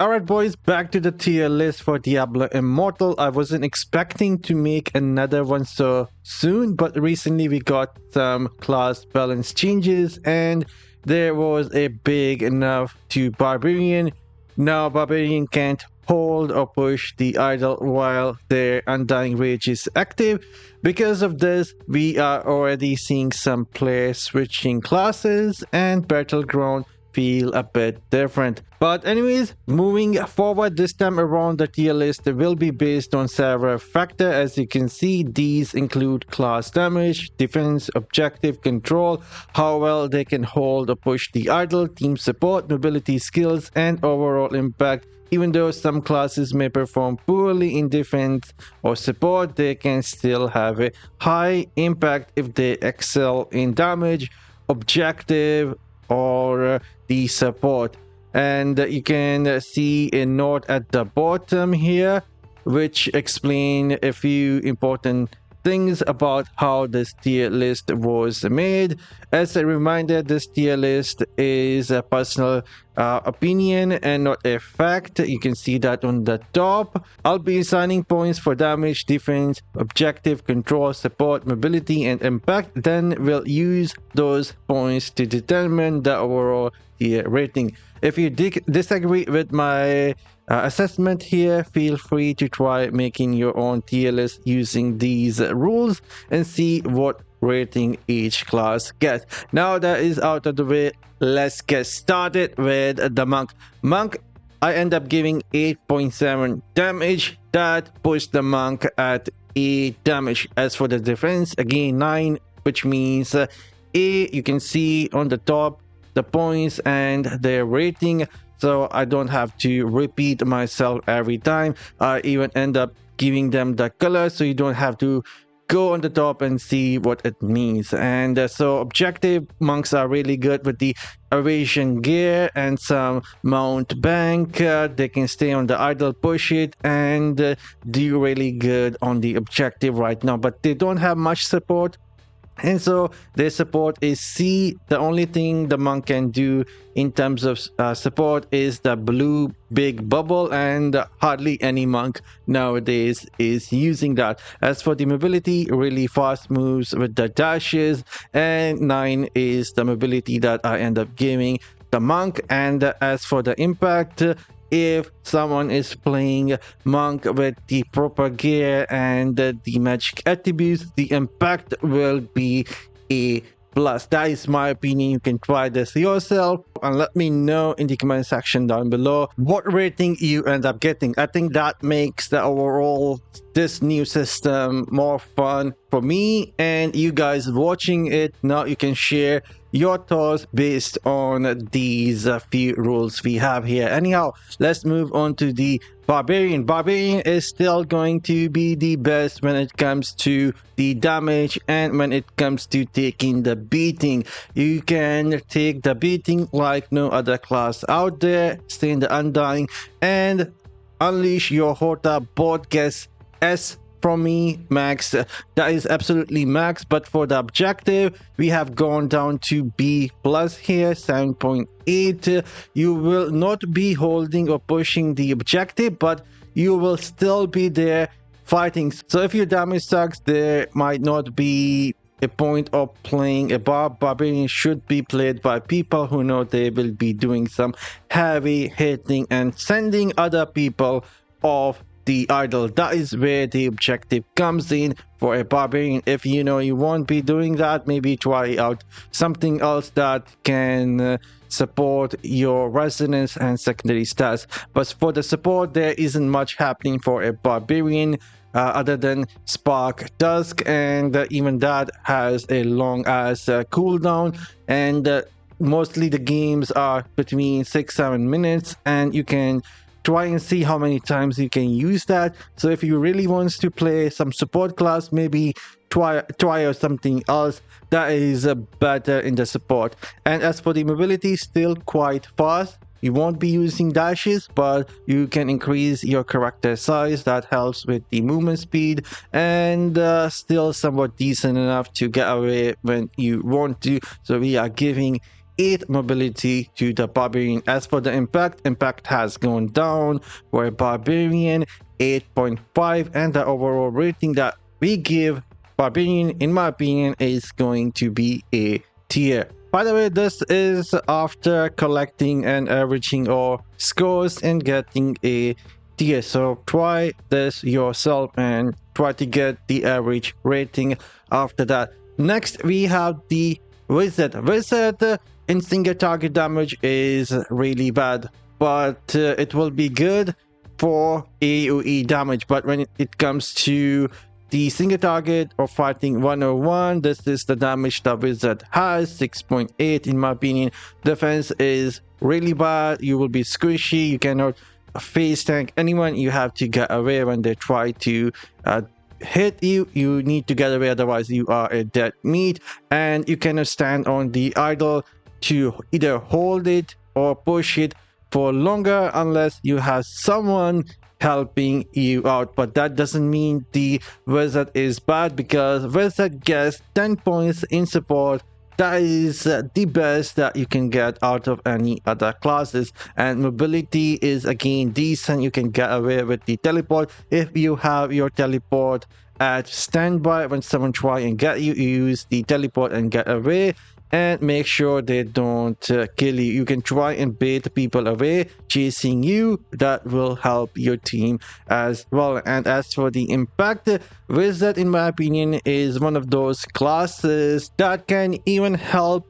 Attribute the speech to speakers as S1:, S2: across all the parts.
S1: Alright boys, back to the tier list for Diablo Immortal. I wasn't expecting to make another one so soon, but recently we got some class balance changes and there was a big nerf to Barbarian. Now Barbarian can't hold or push the idol while their Undying Rage is active. Because of this, we are already seeing some players switching classes and Battleground feel a bit different. But anyways, moving forward, this time around the tier list will be based on several factors. As you can see, these include class damage, defense, objective, control, how well they can hold or push the idol, team support, mobility skills, and overall impact. Even though some classes may perform poorly in defense or support, they can still have a high impact if they excel in damage, objective, or the support. And you can see a note at the bottom here which explain a few important things about how this tier list was made. As a reminder, this tier list is a personal opinion and not a fact. You can see that on the top. I'll be assigning points for damage, defense, objective, control, support, mobility, and impact. Then we'll use those points to determine the overall tier rating. If you disagree with my assessment here, feel free to try making your own tier list using these rules and see what rating each class gets. Now that is out of the way, let's get started with the monk. I end up giving 8.7 damage. That puts the monk at 8 damage. As for the defense, again 9, which means you can see on the top the points and their rating, so I don't have to repeat myself every time. I even end up giving them the color so you don't have to go on the top and see what it means. And so objective, monks are really good with the evasion gear and some mount bank. They can stay on the idol, push it, and do really good on the objective right now, but they don't have much support. And so their support is C. The only thing the monk can do in terms of support is the blue big bubble, and hardly any monk nowadays is using that. As for the mobility, really fast moves with the dashes, and 9 is the mobility that I end up giving the monk. And as for the impact, if someone is playing monk with the proper gear and the magic attributes, the impact will be a plus. That is my opinion. You can try this yourself and let me know in the comment section down below what rating you end up getting. I think that makes the overall this new system more fun for me and you guys watching it. Now you can share your thoughts based on these few rules we have here. Anyhow, let's move on to the Barbarian. Barbarian is still going to be the best when it comes to the damage and when it comes to taking the beating. You can take the beating like no other class out there, stay in the Undying, and unleash your Horta. Both gets S from me, max. That is absolutely max. But for the objective, we have gone down to B plus here, 7.8. You will not be holding or pushing the objective, but you will still be there fighting. So if your damage sucks, there might not be a point of playing a Barbarian. Should be played by people who know they will be doing some heavy hitting and sending other people off the idol. That is where the objective comes in for a Barbarian. If you know you won't be doing that, maybe try out something else that can support your resonance and secondary stats. But for the support, there isn't much happening for a Barbarian other than Spark Dusk, and even that has a long ass cooldown, and mostly the games are between 6-7 minutes, and you can try and see how many times you can use that. So if you really want to play some support class, maybe try out something else that is better in the support. And as for the mobility, still quite fast. You won't be using dashes, but you can increase your character size. That helps with the movement speed, and still somewhat decent enough to get away when you want to. So we are giving 8 mobility to the Barbarian. As for the impact has gone down, where Barbarian 8.5, and the overall rating that we give Barbarian, in my opinion, is going to be a tier. By the way, this is after collecting and averaging our scores and getting a tier. So try this yourself and try to get the average rating after that. Next, we have the Wizard. Wizard in single target damage is really bad, but it will be good for AoE damage. But when it comes to the single target or fighting 101, this is the damage the Wizard has, 6.8 in my opinion. Defense is really bad. You will be squishy. You cannot face tank anyone. You have to get away when they try to hit you. You need to get away, otherwise you are a dead meat. And you cannot stand on the idle to either hold it or push it for longer unless you have someone helping you out. But that doesn't mean the Wizard is bad, because Wizard gets 10 points in support. That is the best that you can get out of any other classes. And mobility is again decent. You can get away with the teleport. If you have your teleport at standby, when someone try and get you, you use the teleport and get away. And make sure they don't kill you. You can try and bait people away chasing you. That will help your team as well. And as for the impact, Wizard, in my opinion, is one of those classes that can even help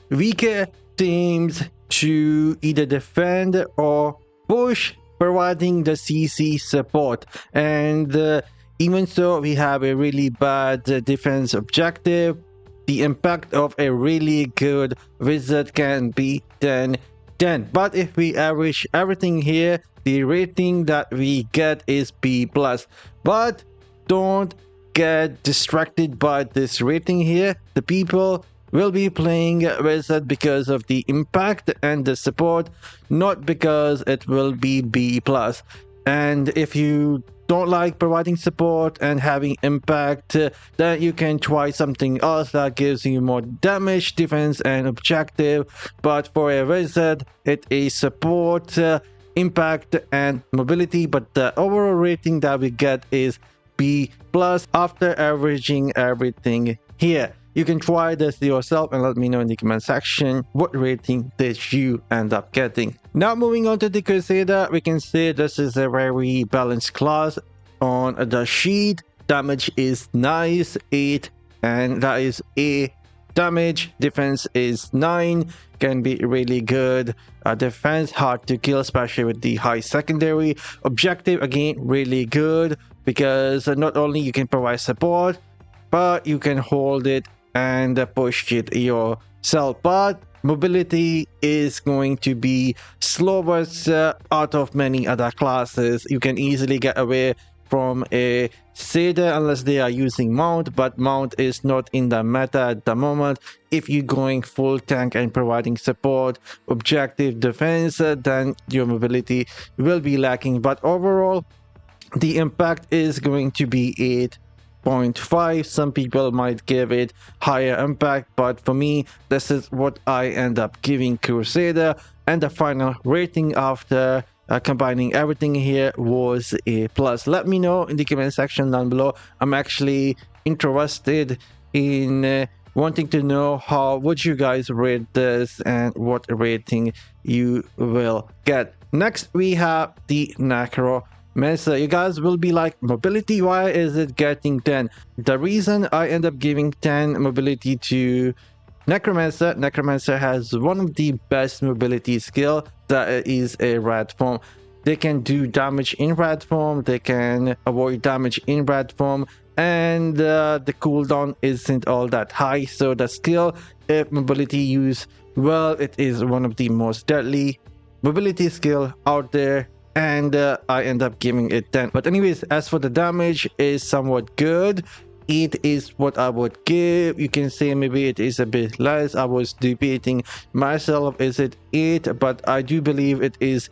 S1: weaker teams to either defend or push, providing the CC support. And even so, we have a really bad defense objective. The impact of a really good Wizard can be 10/10. But if we average everything here, the rating that we get is B+. But don't get distracted by this rating here. The people will be playing Wizard because of the impact and the support, not because it will be B+. And if you don't like providing support and having impact, then you can try something else that gives you more damage, defense, and objective. But for a Wizard, it is support, impact, and mobility. But the overall rating that we get is B+ after averaging everything here. You can try this yourself and let me know in the comment section what rating did you end up getting. Now moving on to the Crusader, we can say this is a very balanced class. On the sheet, damage is nice, 8, and that is A damage. Defense is 9, can be really good. Defense hard to kill, especially with the high secondary. Objective again really good, because not only you can provide support, but you can hold it and push it yourself. But mobility is going to be slowest out of many other classes. You can easily get away from a Crusader unless they are using mount, but mount is not in the meta at the moment. If you're going full tank and providing support, objective, defense, then your mobility will be lacking. But overall, the impact is going to be 8.5. Some people might give it higher impact, but for me, this is what I end up giving Crusader. And the final rating after combining everything here was A+. Let me know in the comment section down below. I'm actually interested in wanting to know how would you guys rate this and what rating you will get. Next, we have the Necromancer. You guys will be like, mobility, why is it getting 10? The reason I end up giving 10 mobility to Necromancer has one of the best mobility skill, that is a red form. They can do damage in red form, they can avoid damage in red form, and the cooldown isn't all that high. So the skill, if mobility used well, it is one of the most deadly mobility skill out there, and I end up giving it 10. But anyways, as for the damage, is somewhat good. 8 is what I would give. You can say maybe it is a bit less. I was debating myself, is it 8? But I do believe it is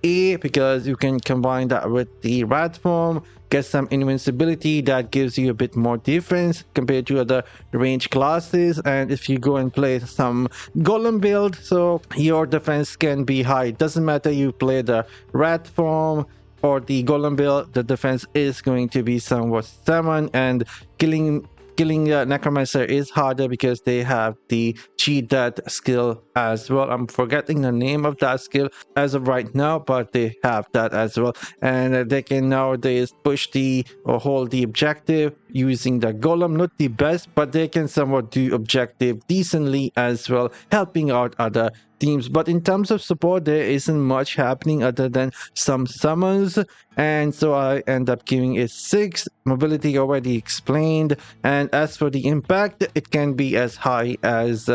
S1: A, because you can combine that with the rat form, get some invincibility that gives you a bit more defense compared to other range classes. And if you go and play some golem build, so your defense can be high. Doesn't matter you play the rat form or the golem build, the defense is going to be somewhat 7, and killing Necromancer is harder because they have the cheat that skill as well. I'm forgetting the name of that skill as of right now, but they have that as well, and they can nowadays push the or hold the objective using the golem. Not the best, but they can somewhat do objective decently as well, helping out other teams. But in terms of support, there isn't much happening other than some summons, and so I end up giving it 6. Mobility already explained, and as for the impact, it can be as high as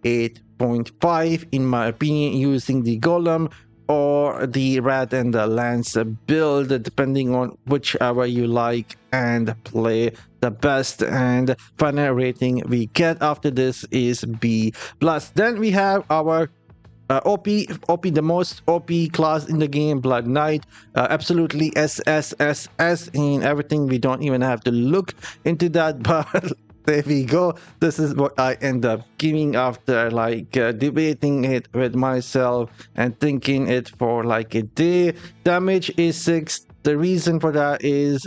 S1: 8.5 in my opinion, using the golem or the rat and the lance build, depending on whichever you like and play the best. And final rating we get after this is B+. Then we have our OP, the most OP class in the game, Blood Knight. Absolutely SSSS in everything. We don't even have to look into that, but there we go. This is what I end up giving after like debating it with myself and thinking it for like a day. Damage is 6. The reason for that is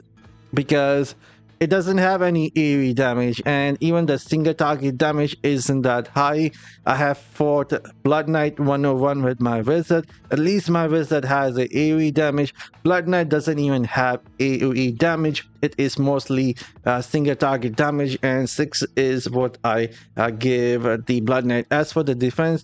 S1: because it doesn't have any AoE damage, and even the single target damage isn't that high. I have fought Blood Knight 101 with my wizard. At least my wizard has a AoE damage. Blood Knight doesn't even have AoE damage. It is mostly single target damage, and 6 is what I give the Blood Knight. As for the defense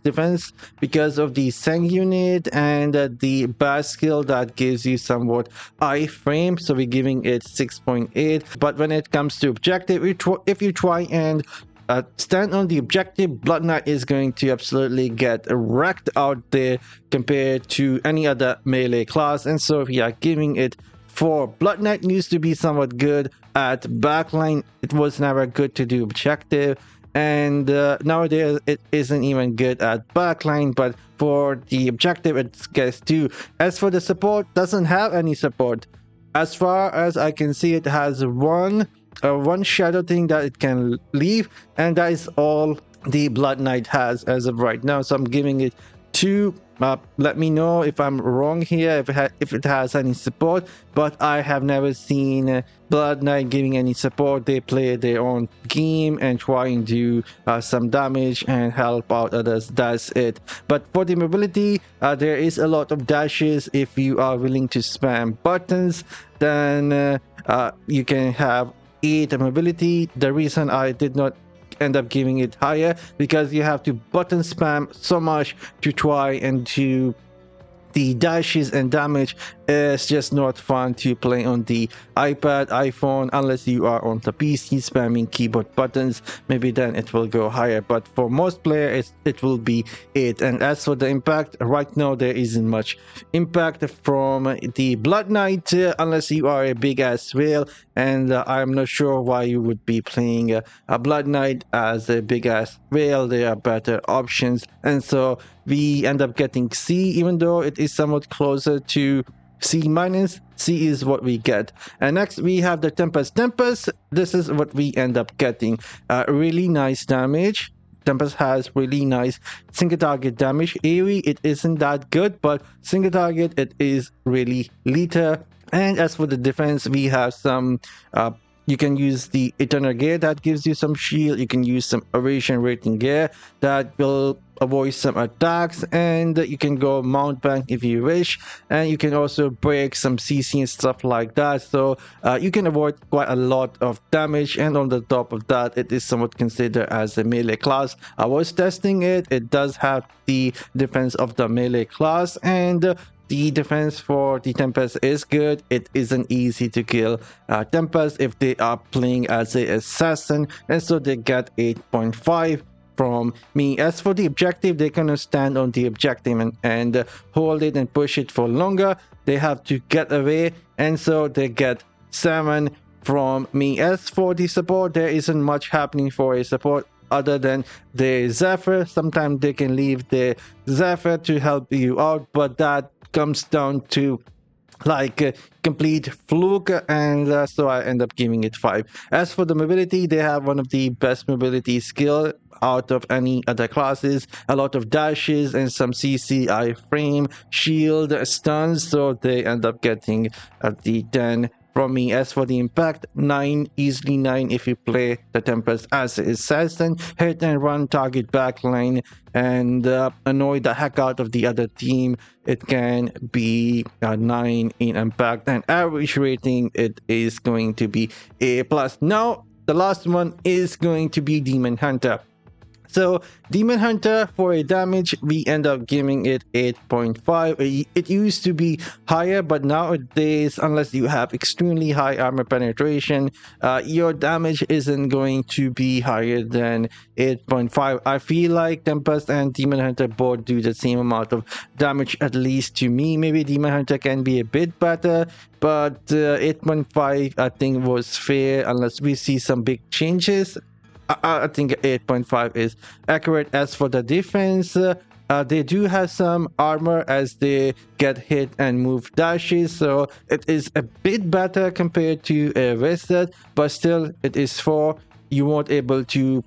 S1: because of the Sang unit and the bash skill that gives you somewhat iframe, so we're giving it 6.8. But when it comes to objective, if you try and stand on the objective, Blood Knight is going to absolutely get wrecked out there compared to any other melee class, and so we are giving it 4. Blood Knight used to be somewhat good at backline. It was never good to do objective, and nowadays it isn't even good at backline, but for the objective it gets 2. As for the support, doesn't have any support. As far as I can see, it has one shadow thing that it can leave, and that is all the Blood Knight has as of right now, so I'm giving it 2. Let me know if I'm wrong here, if it has any support, but I have never seen Blood Knight giving any support. They play their own game and try and do some damage and help out others. That's it. But for the mobility, there is a lot of dashes. If you are willing to spam buttons, then you can have 8 mobility. The reason I did not end up giving it higher because you have to button spam so much to try and do the dashes and damage. Is just not fun to play on the iPad, iPhone, unless you are on the PC spamming keyboard buttons. Maybe then it will go higher, but for most players it will be 8. And as for the impact, right now there isn't much impact from the Blood Knight unless you are a big ass whale, and I'm not sure why you would be playing a Blood Knight as a big ass whale. There are better options, and so we end up getting C, even though it is somewhat closer to C minus. C is what we get. And next we have the Tempest. This is what we end up getting. Really nice damage. Tempest has really nice single target damage. AoE, it isn't that good, but single target, it is really lethal. And as for the defense, we have some you can use the Eternal Gear that gives you some shield. You can use some evasion rating gear that will avoid some attacks, and you can go mountebank if you wish, and you can also break some CC and stuff like that, so you can avoid quite a lot of damage. And on the top of that, it is somewhat considered as a melee class. I was testing it. It does have the defense of the melee class, and the defense for the Tempest is good. It isn't easy to kill Tempest if they are playing as an assassin, and so they get 8.5 from me. As for the objective, they cannot stand on the objective and hold it and push it for longer. They have to get away, and so they get 7 from me. As for the support, there isn't much happening for a support other than the Zephyr. Sometimes they can leave the Zephyr to help you out, but that comes down to like complete fluke, and so I end up giving it 5. As for the mobility, they have one of the best mobility skill out of any other classes. A lot of dashes and some CCI frame, shield, stuns, so they end up getting the 10 from me. As for the impact, 9, easily 9 if you play the Tempest as it says. Then hit and run target backline and annoy the heck out of the other team. It can be 9 in impact, and average rating it is going to be A+. Now the last one is going to be Demon Hunter. So Demon Hunter, for a damage, we end up giving it 8.5. It used to be higher, but nowadays, unless you have extremely high armor penetration, your damage isn't going to be higher than 8.5. I feel like Tempest and Demon Hunter both do the same amount of damage, at least to me. Maybe Demon Hunter can be a bit better, but 8.5 I think was fair unless we see some big changes. I think 8.5 is accurate. As for the defense, they do have some armor as they get hit and move dashes, so it is a bit better compared to a Wizard, but still it is 4. You won't able to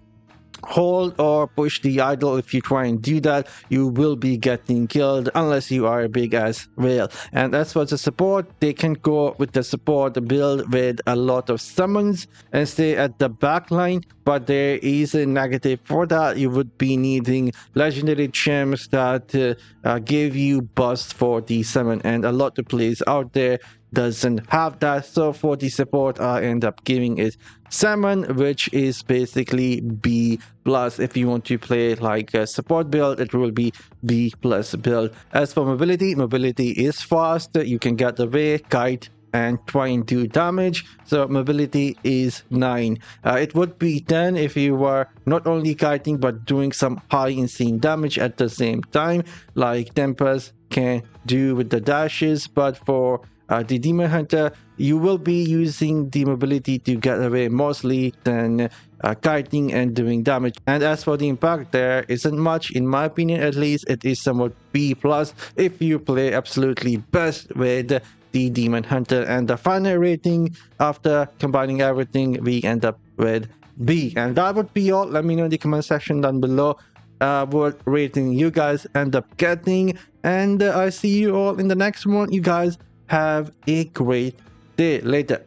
S1: hold or push the idol. If you try and do that, you will be getting killed unless you are a big ass whale. And as for the support, they can go with the support build with a lot of summons and stay at the back line, but there is a negative for that. You would be needing legendary gems that give you bust for the summon, and a lot of players out there doesn't have that. So for the support, I end up giving it Salmon, which is basically B+. If you want to play like a support build, it will be B+ build. As for mobility, mobility is fast. You can get away, kite, and try and do damage. So mobility is 9. It would be 10 if you were not only kiting but doing some high insane damage at the same time, like Tempest can do with the dashes. But for the Demon Hunter, you will be using the mobility to get away mostly than kiting and doing damage. And as for the impact, there isn't much, in my opinion at least. It is somewhat B+ if you play absolutely best with the Demon Hunter. And the final rating, after combining everything, we end up with B. And that would be all. Let me know in the comment section down below what rating you guys end up getting, and I see you all in the next one. You guys have a great day. Later.